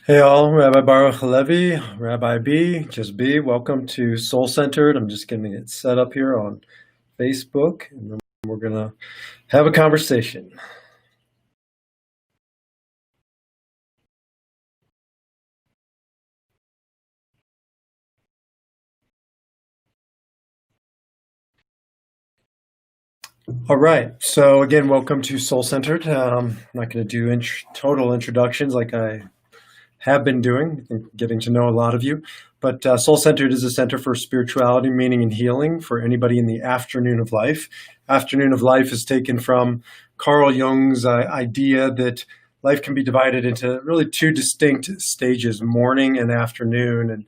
Hey all, Rabbi Baruch Halevi, Rabbi B, just B. Welcome to Soul Centered. I'm just getting it set up here on Facebook, and then we're gonna have a conversation. All right. So again, welcome to Soul Centered. I'm not going to do total introductions like I have been doing, getting to know a lot of you. But Soul Centered is a center for spirituality, meaning, and healing for anybody in the afternoon of life. Afternoon of life is taken from Carl Jung's idea that life can be divided into really two distinct stages, morning and afternoon, and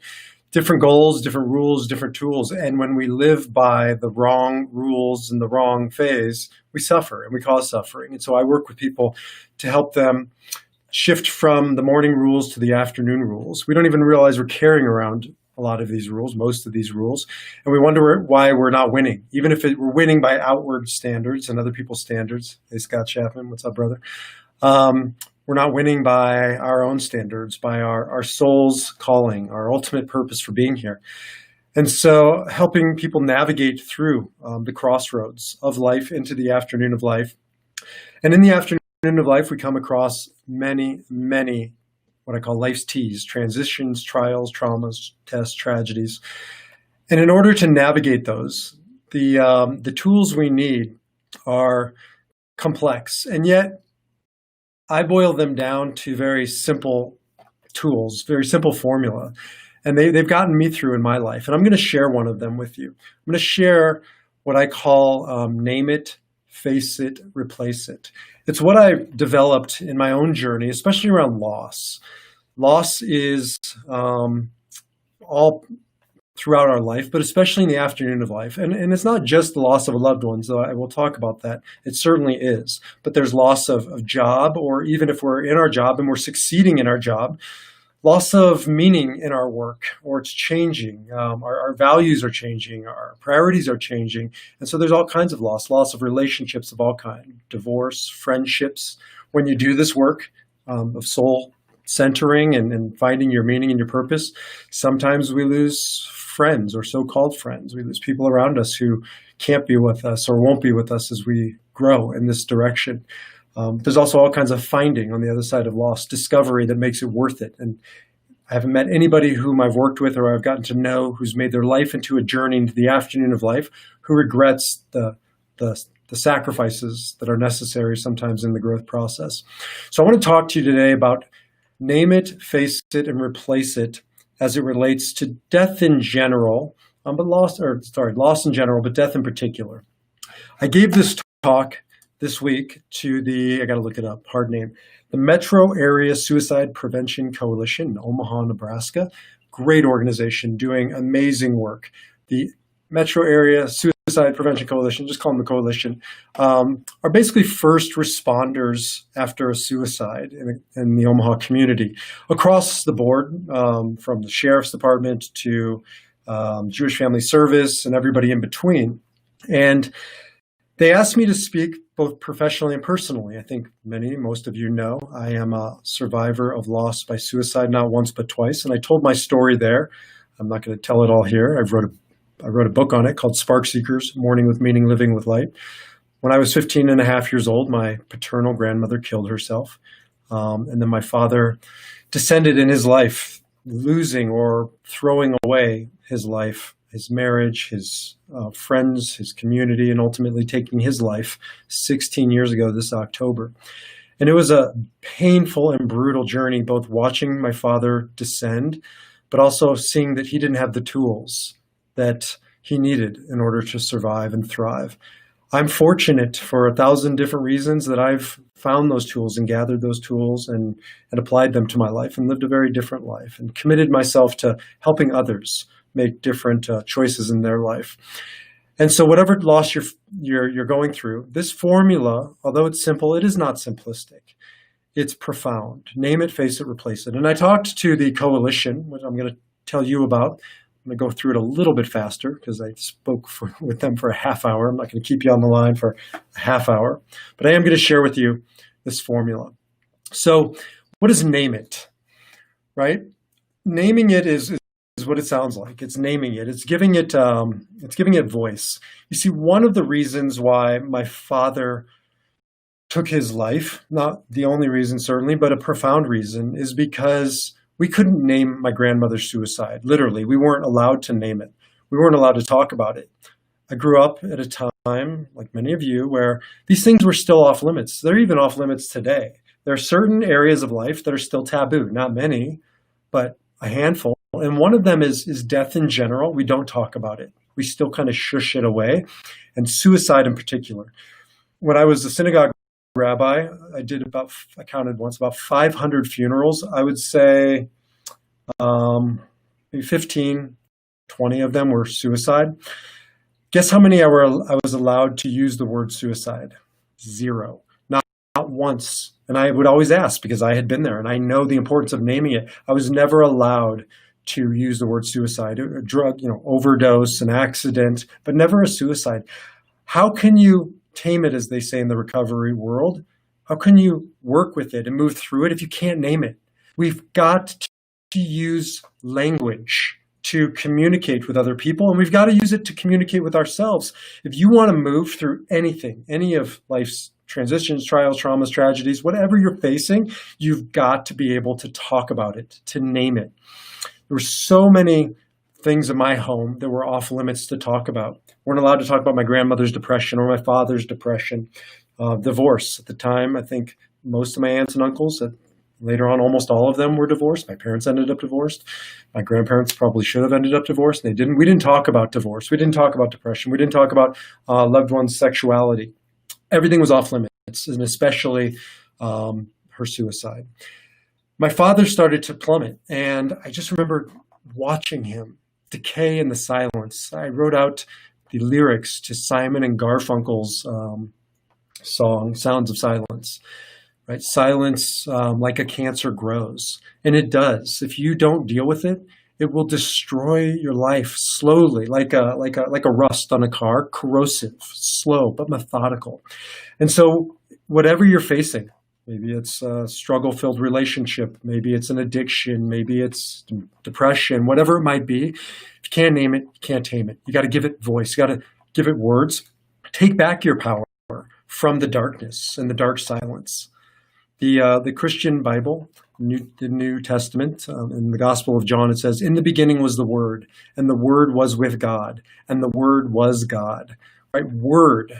different goals, different rules, different tools. And when we live by the wrong rules in the wrong phase, we suffer and we cause suffering. And so I work with people to help them shift from the morning rules to the afternoon rules. We don't even realize we're carrying around a lot of these rules, most of these rules, and we wonder why we're not winning, even if we're winning by outward standards and other people's standards. Hey, Scott Chapman, what's up, brother? We're not winning by our own standards, by our soul's calling, our ultimate purpose for being here. And so helping people navigate through the crossroads of life into the afternoon of life. And in the afternoon of life, we come across many, many what I call life's T's, transitions, trials, traumas, tests, tragedies. And in order to navigate those, the tools we need are complex. And yet, I boil them down to very simple tools, very simple formula. And they've gotten me through in my life. And I'm going to share one of them with you. I'm going to share what I call name it, face it, replace it. It's what I've developed in my own journey, especially around loss. Loss is all throughout our life, but especially in the afternoon of life. And it's not just the loss of a loved one, so I will talk about that. It certainly is. But there's loss of job, or even if we're in our job and we're succeeding in our job, loss of meaning in our work, or it's changing. Our values are changing, our priorities are changing. And so there's all kinds of loss of relationships of all kinds, divorce, friendships. When you do this work of soul centering and finding your meaning and your purpose, sometimes we lose friends or so-called friends. We lose people around us who can't be with us or won't be with us as we grow in this direction. There's also all kinds of finding on the other side of loss, discovery that makes it worth it. And I haven't met anybody whom I've worked with or I've gotten to know who's made their life into a journey into the afternoon of life who regrets the sacrifices that are necessary sometimes in the growth process. So I want to talk to you today about name it, face it, and replace it as it relates to death in general, loss in general, but death in particular. I gave this talk this week to I got to look it up, hard name, the Metro Area Suicide Prevention Coalition in Omaha, Nebraska. Great organization doing amazing work. The Metro Area Suicide Prevention Coalition, just call them the coalition, are basically first responders after a suicide in the Omaha community across the board, from the sheriff's department to Jewish Family Service and everybody in between. And they asked me to speak both professionally and personally. I think most of you know, I am a survivor of loss by suicide, not once but twice. And I told my story there. I'm not going to tell it all here. I wrote a book on it called Spark Seekers, Mourning with Meaning, Living with Light. When I was 15 and a half years old, my paternal grandmother killed herself. And then my father descended in his life, losing or throwing away his life, his marriage, his friends, his community, and ultimately taking his life 16 years ago this October. And it was a painful and brutal journey, both watching my father descend, but also seeing that he didn't have the tools that he needed in order to survive and thrive. I'm fortunate for 1,000 different reasons that I've found those tools and gathered those tools and applied them to my life and lived a very different life and committed myself to helping others make different choices in their life. And so whatever loss you're going through, this formula, although it's simple, it is not simplistic. It's profound. Name it, face it, replace it. And I talked to the coalition, which I'm going to tell you about. I'm going to go through it a little bit faster because I spoke with them for a half hour. I'm not going to keep you on the line for a half hour, but I am going to share with you this formula. So what does name it? right? Naming it is what it sounds like. It's naming it. It's giving it voice. You see, one of the reasons why my father took his life, not the only reason certainly, but a profound reason, is because we couldn't name my grandmother's suicide. Literally, we weren't allowed to name it. We weren't allowed to talk about it. I grew up at a time, like many of you, where these things were still off limits. They're even off limits today. There are certain areas of life that are still taboo. Not many, but a handful. And one of them is death in general. We don't talk about it. We still kind of shush it away, and suicide in particular. When I was a synagogue rabbi, I counted once, about 500 funerals. I would say maybe 15, 20 of them were suicide. Guess how many I was allowed to use the word suicide? 0. Not once. And I would always ask because I had been there and I know the importance of naming it. I was never allowed to use the word suicide, a drug, overdose, an accident, but never a suicide. How can you tame it, as they say in the recovery world? How can you work with it and move through it if you can't name it? We've got to use language to communicate with other people, and we've got to use it to communicate with ourselves. If you want to move through anything, any of life's transitions, trials, traumas, tragedies, whatever you're facing, you've got to be able to talk about it, to name it. There were so many things in my home that were off limits to talk about. Weren't allowed to talk about my grandmother's depression or my father's depression. Divorce. At the time, I think most of my aunts and uncles, later on, almost all of them were divorced. My parents ended up divorced. My grandparents probably should have ended up divorced. They didn't. We didn't talk about divorce. We didn't talk about depression. We didn't talk about loved ones' sexuality. Everything was off limits, and especially her suicide. My father started to plummet, and I just remember watching him decay in the silence. I wrote out the lyrics to Simon and Garfunkel's song, Sounds of Silence. Right? Silence, like a cancer, grows. And it does. If you don't deal with it, it will destroy your life slowly, like a rust on a car, corrosive, slow, but methodical. And so whatever you're facing, maybe it's a struggle-filled relationship, maybe it's an addiction, maybe it's depression, whatever it might be, if you can't name it, you can't tame it. You got to give it voice. You got to give it words. Take back your power from the darkness and the dark silence. The Christian Bible, the New Testament, in the Gospel of John, it says, "In the beginning was the Word, and the Word was with God, and the Word was God." Right? Word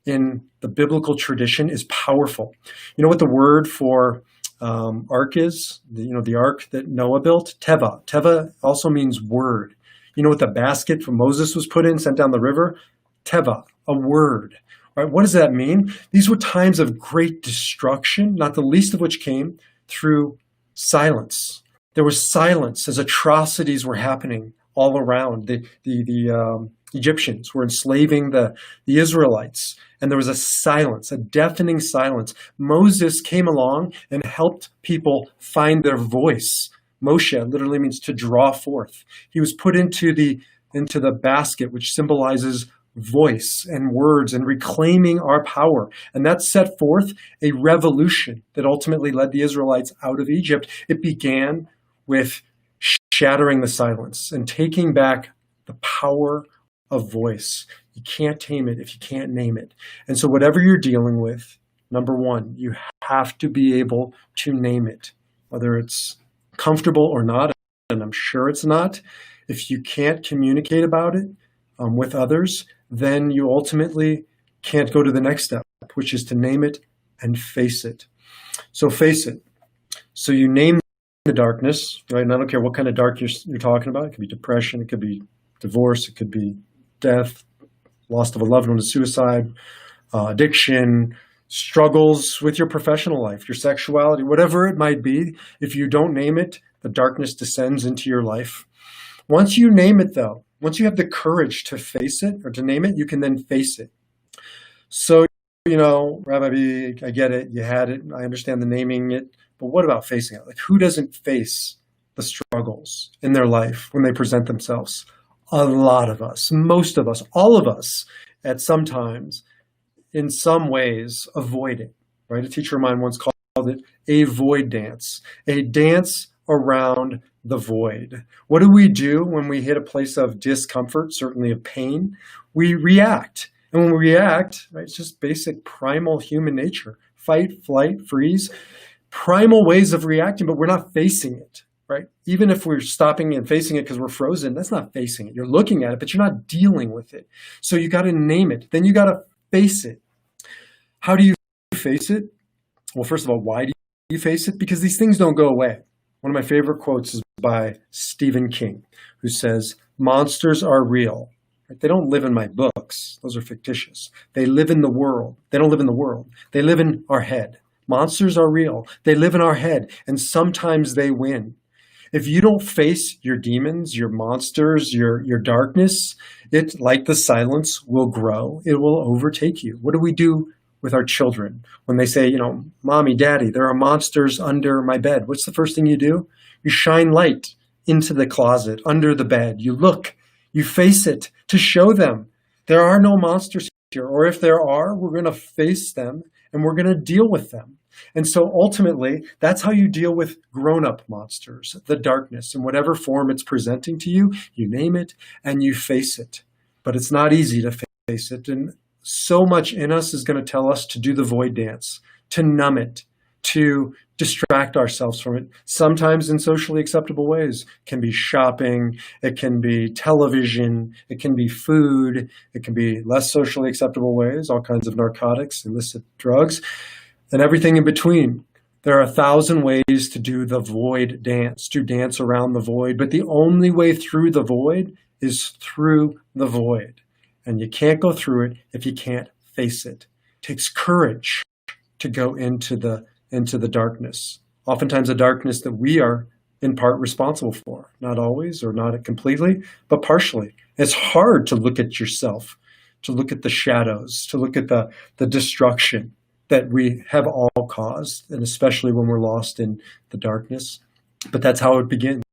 in the biblical tradition is powerful. You know what the word for ark is? The ark that Noah built? Teva. Teva also means word. You know what the basket for Moses was put in, sent down the river? Teva, a word. Right? What does that mean? These were times of great destruction, not the least of which came through silence. There was silence as atrocities were happening all around. The Egyptians were enslaving the Israelites, and there was a silence, a deafening silence. Moses came along and helped people find their voice. Moshe literally means to draw forth. He was put into the basket, which symbolizes voice and words and reclaiming our power. And that set forth a revolution that ultimately led the Israelites out of Egypt. It began with shattering the silence and taking back the power of voice. You can't tame it if you can't name it. And so whatever you're dealing with, number one, you have to be able to name it, whether it's comfortable or not, and I'm sure it's not. If you can't communicate about it with others, then you ultimately can't go to the next step, which is to name it and face it. So face it. So you name the darkness, right? And I don't care what kind of dark you're talking about. It could be depression, it could be divorce, it could be death, loss of a loved one to suicide, addiction, struggles with your professional life, your sexuality, whatever it might be. If you don't name it, the darkness descends into your life. Once you name it, though, once you have the courage to face it or to name it, you can then face it. So, Rabbi B, I get it. You had it. I understand the naming it. But what about facing it? Like, who doesn't face the struggles in their life when they present themselves? A lot of us, most of us, all of us, at some times, in some ways, avoid it. Right? A teacher of mine once called it a void dance, a dance around the void. What do we do when we hit a place of discomfort, certainly of pain? We react. And when we react, right, it's just basic primal human nature. Fight, flight, freeze. Primal ways of reacting, but we're not facing it, right? Even if we're stopping and facing it because we're frozen, that's not facing it. You're looking at it, but you're not dealing with it. So you got to name it. Then you got to face it. How do you face it? Well, first of all, why do you face it? Because these things don't go away. One of my favorite quotes is by Stephen King, who says, monsters are real. They don't live in my books. Those are fictitious. They live in the world. They don't live in the world. They live in our head. Monsters are real. They live in our head, and sometimes they win. If you don't face your demons, your monsters, your darkness, it, like the silence, will grow. It will overtake you. What do we do with our children when they say, Mommy, Daddy, there are monsters under my bed? What's the first thing you do? You shine light into the closet, under the bed. You look, you face it to show them there are no monsters here. Or if there are, we're going to face them and we're going to deal with them. And so ultimately, that's how you deal with grown-up monsters, the darkness, in whatever form it's presenting to you. You name it and you face it. But it's not easy to face it. And so much in us is going to tell us to do the void dance, to numb it, to distract ourselves from it, sometimes in socially acceptable ways. It can be shopping, it can be television, it can be food, it can be less socially acceptable ways, all kinds of narcotics, illicit drugs, and everything in between. There are 1,000 ways to do the void dance, to dance around the void, but the only way through the void is through the void. And you can't go through it if you can't face it. It takes courage to go into the darkness. Oftentimes a darkness that we are in part responsible for. Not always, or not completely, but partially. It's hard to look at yourself, to look at the shadows, to look at the destruction that we have all caused, and especially when we're lost in the darkness. But that's how it begins,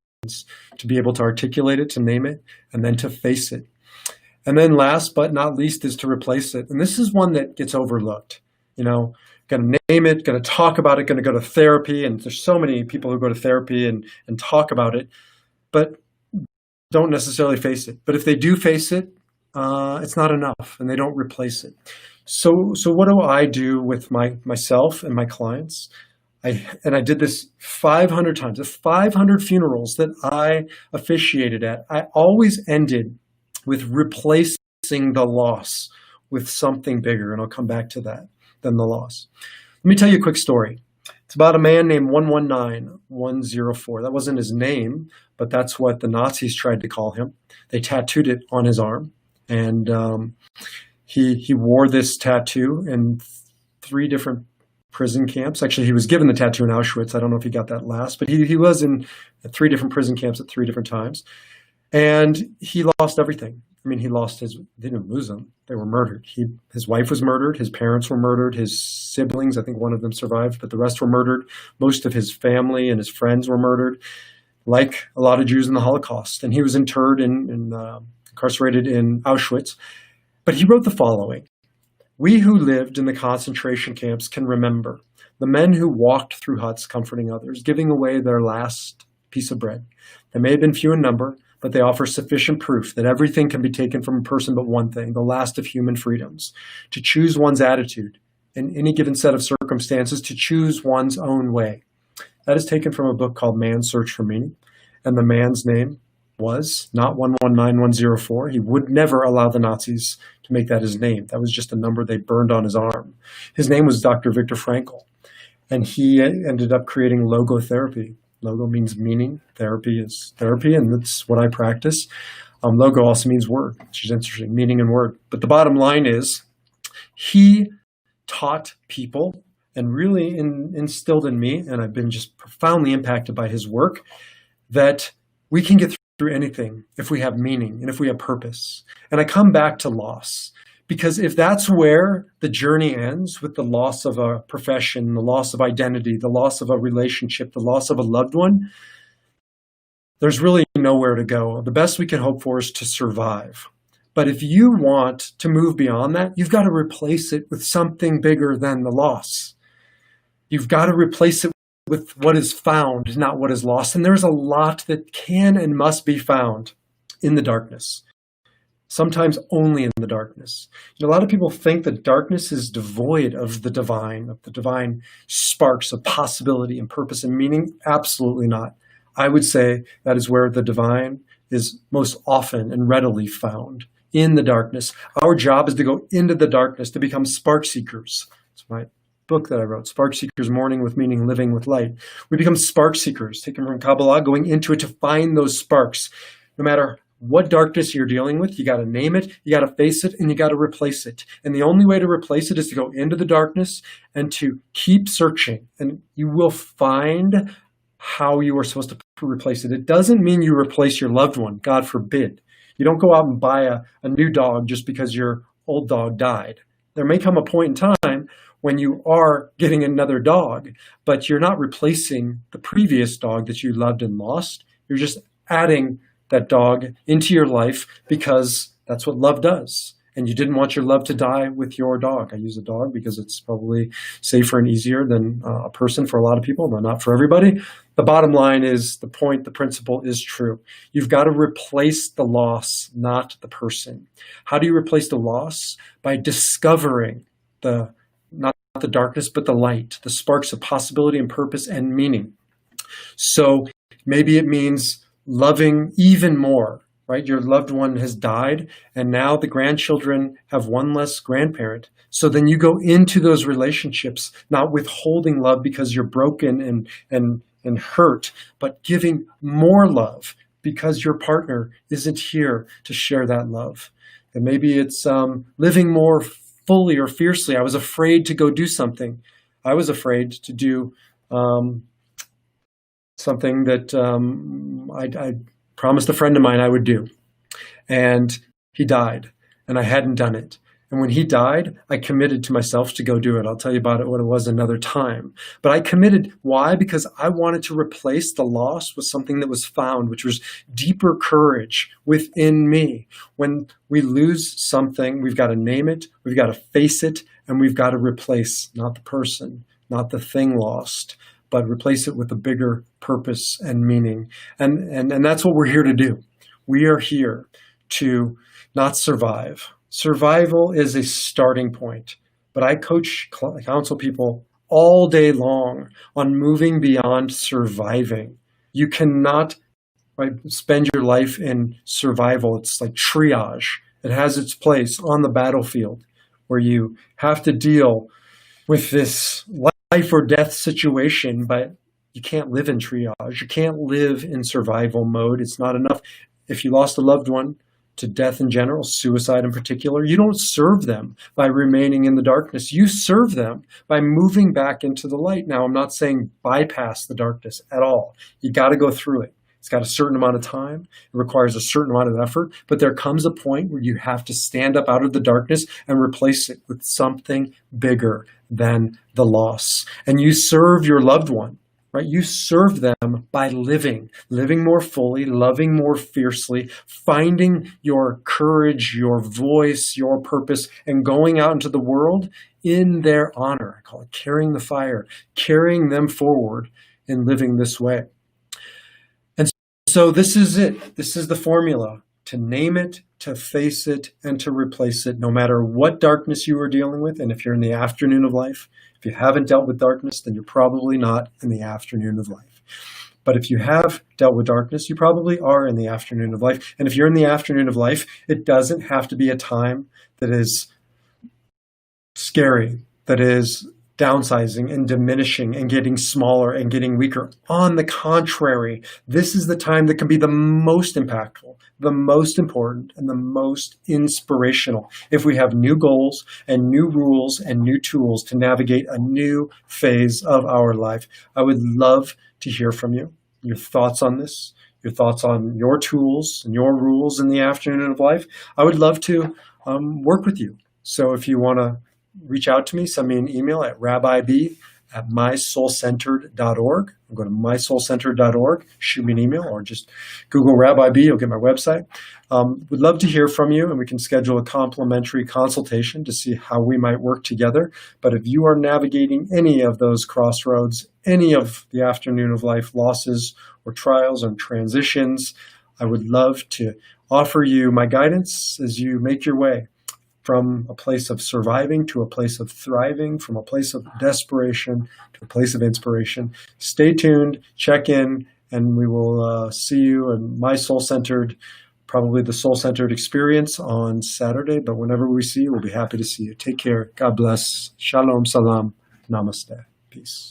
to be able to articulate it, to name it, and then to face it. And then last but not least is to replace it. And this is one that gets overlooked. Going to name it, going to talk about it, going to go to therapy. And there's so many people who go to therapy and talk about it, but don't necessarily face it. But if they do face it, it's not enough, and they don't replace it. So what do I do with myself and my clients? I did this 500 times. The 500 funerals that I officiated at, I always ended with replacing the loss with something bigger, and I'll come back to that, than the loss. Let me tell you a quick story. It's about a man named 119104. That wasn't his name, but that's what the Nazis tried to call him. They tattooed it on his arm, and he wore this tattoo in 3 different prison camps. Actually, he was given the tattoo in Auschwitz. I don't know if he got that last, but he was in 3 different prison camps at 3 different times. And he lost everything. I mean, he didn't lose them. They were murdered. His wife was murdered. His parents were murdered. His siblings, I think one of them survived, but the rest were murdered. Most of his family and his friends were murdered, like a lot of Jews in the Holocaust. And he was interred incarcerated in Auschwitz. But he wrote the following: "We who lived in the concentration camps can remember the men who walked through huts comforting others, giving away their last piece of bread. They may have been few in number, but they offer sufficient proof that everything can be taken from a person but one thing, the last of human freedoms: to choose one's attitude in any given set of circumstances, to choose one's own way." That is taken from a book called Man's Search for Meaning, and the man's name was not 119104. He would never allow the Nazis to make that his name. That was just a number they burned on his arm. His name was Dr. Viktor Frankl, and he ended up creating logotherapy. Logo means meaning. Therapy is therapy, and that's what I practice. Logo also means word, which is interesting, meaning and word. But the bottom line is, he taught people and really instilled in me, and I've been just profoundly impacted by his work, that we can get through anything if we have meaning and if we have purpose. And I come back to loss, because if that's where the journey ends, with the loss of a profession, the loss of identity, the loss of a relationship, the loss of a loved one, there's really nowhere to go. The best we can hope for is to survive. But if you want to move beyond that, you've got to replace it with something bigger than the loss. You've got to replace it with what is found, not what is lost. And there's a lot that can and must be found in the darkness, sometimes only in the darkness. A lot of people think that darkness is devoid of the divine sparks of possibility and purpose and meaning. Absolutely not. I would say that is where the divine is most often and readily found, in the darkness. Our job is to go into the darkness, to become spark seekers. It's my book that I wrote, Spark Seekers, Morning with Meaning, Living with Light. We become spark seekers, taken from Kabbalah, going into it to find those sparks. No matter what darkness you're dealing with, you got to name it, you got to face it, and you got to replace it. And the only way to replace it is to go into the darkness and to keep searching. And you will find how you are supposed to replace it. It doesn't mean you replace your loved one, God forbid. You don't go out and buy a new dog just because your old dog died. There may come a point in time when you are getting another dog, but you're not replacing the previous dog that you loved and lost. You're just adding that dog into your life because that's what love does. And you didn't want your love to die with your dog. I use a dog because it's probably safer and easier than a person for a lot of people, but not for everybody. The bottom line is the point, the principle is true. You've got to replace the loss, not the person. How do you replace the loss? By discovering not the darkness, but the light, the sparks of possibility and purpose and meaning. So maybe it means loving even more, right? Your loved one has died, and now the grandchildren have one less grandparent. So then you go into those relationships, not withholding love because you're broken and hurt, but giving more love because your partner isn't here to share that love. And maybe it's living more fully or fiercely. I was afraid to go do something. I was afraid to do something that I promised a friend of mine I would do. And he died, and I hadn't done it. And when he died, I committed to myself to go do it. I'll tell you about it, what it was another time. But I committed. Why? Because I wanted to replace the loss with something that was found, which was deeper courage within me. When we lose something, we've got to name it, we've got to face it, and we've got to replace, not the person, not the thing lost, but replace it with a bigger purpose and meaning. And that's what we're here to do. We are here to not survive. Survival is a starting point, but I counsel people all day long on moving beyond surviving. You cannot spend your life in survival. It's like triage. It has its place on the battlefield where you have to deal with this life or death situation, but you can't live in triage. You can't live in survival mode. It's not enough. If you lost a loved one to death in general, suicide in particular, you don't serve them by remaining in the darkness. You serve them by moving back into the light. Now, I'm not saying bypass the darkness at all. You got to go through it. It's got a certain amount of time. It requires a certain amount of effort, but there comes a point where you have to stand up out of the darkness and replace it with something bigger than the loss. And you serve your loved one, right? You serve them by living more fully, loving more fiercely, finding your courage, your voice, your purpose, and going out into the world in their honor. I call it carrying the fire, carrying them forward in living this way. And so this is it. This is the formula: to name it, to face it, and to replace it, no matter what darkness you are dealing with. And if you're in the afternoon of life, if you haven't dealt with darkness, then you're probably not in the afternoon of life. But if you have dealt with darkness, you probably are in the afternoon of life. And if you're in the afternoon of life, it doesn't have to be a time that is scary, that is downsizing and diminishing and getting smaller and getting weaker. On the contrary, this is the time that can be the most impactful, the most important, and the most inspirational if we have new goals and new rules and new tools to navigate a new phase of our life. I would love to hear from you, your thoughts on this, your thoughts on your tools and your rules in the afternoon of life. I would love to work with you. So if you want to reach out to me, send me an email at rabbib at mysoulcentered.org. Go to mysoulcentered.org, shoot me an email, or just Google Rabbi B, you'll get my website. We'd love to hear from you, and we can schedule a complimentary consultation to see how we might work together. But if you are navigating any of those crossroads, any of the afternoon of life losses or trials and transitions, I would love to offer you my guidance as you make your way from a place of surviving to a place of thriving, from a place of desperation to a place of inspiration. Stay tuned, check in, and we will see you in My Soul Centered, probably the Soul Centered Experience on Saturday. But whenever we see you, we'll be happy to see you. Take care. God bless. Shalom, salam, namaste. Peace.